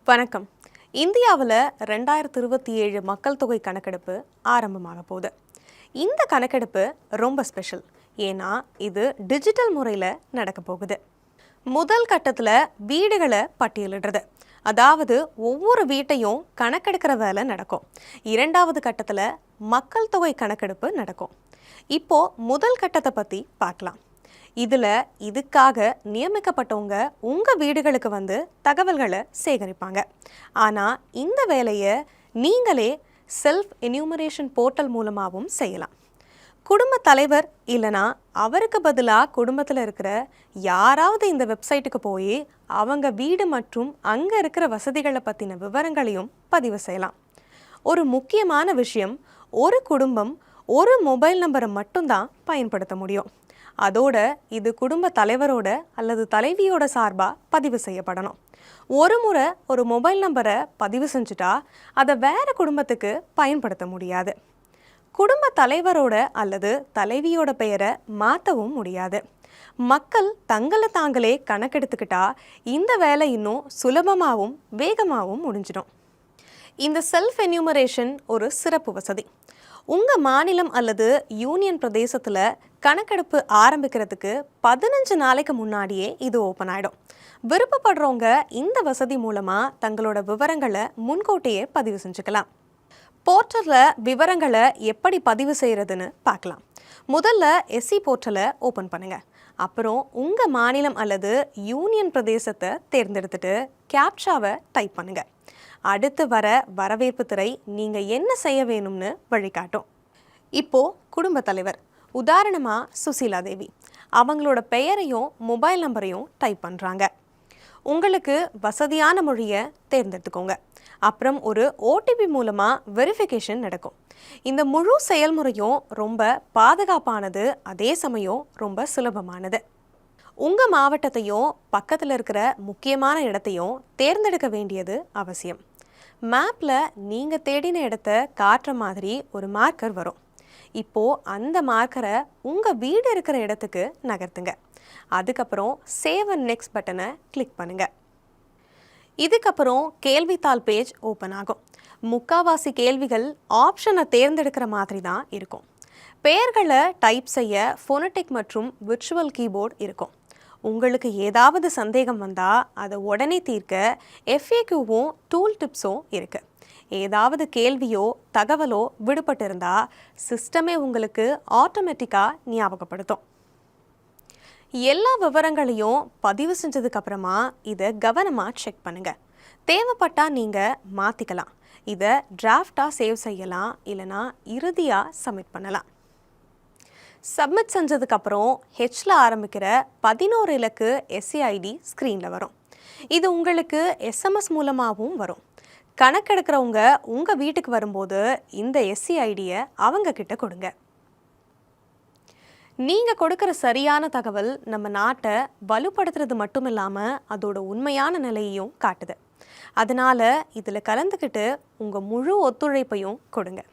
வணக்கம். இந்தியாவில் 2027 மக்கள் தொகை கணக்கெடுப்பு ஆரம்பமாக போகுது. இந்த கணக்கெடுப்பு ரொம்ப ஸ்பெஷல். ஏன்னா இது டிஜிட்டல் முறையில் நடக்க போகுது. முதல் கட்டத்தில் வீடுகளை பட்டியலிடுறது, அதாவது ஒவ்வொரு வீட்டையும் கணக்கெடுக்கிற வேலை நடக்கும். இரண்டாவது கட்டத்தில் மக்கள் தொகை கணக்கெடுப்பு நடக்கும். இப்போ முதல் கட்டத்தை பற்றி பார்க்கலாம். இதுக்காக நியமிக்கப்பட்டவங்க உங்கள் வீடுகளுக்கு வந்து தகவல்களை சேகரிப்பாங்க. ஆனால் இந்த வேலையை நீங்களே செல்ஃப் என்யூமரேஷன் போர்ட்டல் மூலமாகவும் செய்யலாம். குடும்ப தலைவர் இல்லைனா அவருக்கு பதிலாக குடும்பத்தில் இருக்கிற யாராவது இந்த வெப்சைட்டுக்கு போய் அவங்க வீடு மற்றும் அங்கே இருக்கிற வசதிகளை பற்றின விவரங்களையும் பதிவு செய்யலாம். ஒரு முக்கியமான விஷயம், ஒரு குடும்பம் ஒரு மொபைல் நம்பரை மட்டும்தான் பயன்படுத்த முடியும். அதோட இது குடும்ப தலைவரோட அல்லது தலைவியோட சார்பாக பதிவு செய்யப்படணும். ஒரு முறை ஒரு மொபைல் நம்பரை பதிவு செஞ்சுட்டா அதை வேற குடும்பத்துக்கு பயன்படுத்த முடியாது. குடும்ப தலைவரோட அல்லது தலைவியோட பெயரை மாற்றவும் முடியாது. மக்கள் தங்களை தாங்களே கணக்கெடுத்துக்கிட்டா இந்த வேலை இன்னும் சுலபமாகவும் வேகமாகவும் முடிஞ்சிடும். இந்த செல்ஃப் என்யூமரேஷன் ஒரு சிறப்பு வசதி. உங்கள் மாநிலம் அல்லது யூனியன் பிரதேசத்தில் கணக்கெடுப்பு ஆரம்பிக்கிறதுக்கு 15 நாளைக்கு முன்னாடியே இது ஓப்பன் ஆகிடும். விருப்பப்படுறவங்க இந்த வசதி மூலமாக தங்களோட விவரங்களை முன்கூட்டியே பதிவு செஞ்சுக்கலாம். போர்ட்டலில் விவரங்களை எப்படி பதிவு செய்கிறதுன்னு பார்க்கலாம். முதல்ல எஸ்சி போர்ட்டலை ஓப்பன் பண்ணுங்கள். அப்புறம் உங்கள் மாநிலம் அல்லது யூனியன் பிரதேசத்தை தேர்ந்தெடுத்துட்டு கேப்சாவை டைப் பண்ணுங்கள். அடுத்து வர வரவேற்பு திரை நீங்கள் என்ன செய்ய வேணும்னு வழிகாட்டும். இப்போது குடும்ப தலைவர், உதாரணமாக சுசீலா தேவி, அவங்களோட பெயரையும் மொபைல் நம்பரையும் டைப் பண்ணுறாங்க. உங்களுக்கு வசதியான மொழியை தேர்ந்தெடுத்துக்கோங்க. அப்புறம் ஒரு ஓடிபி மூலமாக வெரிஃபிகேஷன் நடக்கும். இந்த முழு செயல்முறையும் ரொம்ப பாதுகாப்பானது, அதே சமயம் ரொம்ப சுலபமானது. உங்கள் மாவட்டத்தையும் பக்கத்தில் இருக்கிற முக்கியமான இடத்தையும் தேர்ந்தெடுக்க வேண்டியது அவசியம். மேப்பில் நீங்கள் தேடின இடத்த காட்டுற மாதிரி ஒரு மார்க்கர் வரும். இப்போது அந்த மார்க்கரை உங்கள் வீடு இருக்கிற இடத்துக்கு நகர்த்துங்க. அதுக்கப்புறம் சேவ் அண்ட் நெக்ஸ்ட் பட்டனை கிளிக் பண்ணுங்கள். இதுக்கப்புறம் கேள்வித்தாள் பேஜ் ஓப்பன் ஆகும். முக்காவாசி கேள்விகள் ஆப்ஷனை தேர்ந்தெடுக்கிற மாதிரி தான் இருக்கும். பெயர்களை டைப் செய்ய ஃபோனடிக் மற்றும் விர்ச்சுவல் கீபோர்டு இருக்கும். உங்களுக்கு ஏதாவது சந்தேகம் வந்தால் அதை உடனே தீர்க்க FAQவும் டூல் டிப்ஸும் இருக்குது. ஏதாவது கேள்வியோ தகவலோ விடுபட்டு இருந்தால் சிஸ்டமே உங்களுக்கு ஆட்டோமேட்டிக்காக ஞாபகப்படுத்தும். எல்லா விவரங்களையும் பதிவு செஞ்சதுக்கப்புறமா இதை கவனமாக செக் பண்ணுங்கள். தேவைப்பட்டால் நீங்கள் மாற்றிக்கலாம். இதை டிராஃப்டாக சேவ் செய்யலாம், இல்லைனா இறுதியாக சப்மிட் பண்ணலாம். சப்மிட் செஞ்சதுக்கப்புறம் ஹெச்சில் ஆரம்பிக்கிற 11 இலக்கு SCID ஸ்க்ரீனில் வரும். இது உங்களுக்கு SMS மூலமாகவும் வரும். கணக்கெடுக்கிறவங்க உங்கள் வீட்டுக்கு வரும்போது இந்த SCIDயை அவங்க கிட்ட கொடுங்க. நீங்கள் கொடுக்குற சரியான தகவல் நம்ம நாட்டை வலுப்படுத்துறது மட்டும் இல்லாமல் அதோட உண்மையான நிலையையும் காட்டுது. அதனால் இதில் கலந்துக்கிட்டு உங்கள் முழு ஒத்துழைப்பையும் கொடுங்க.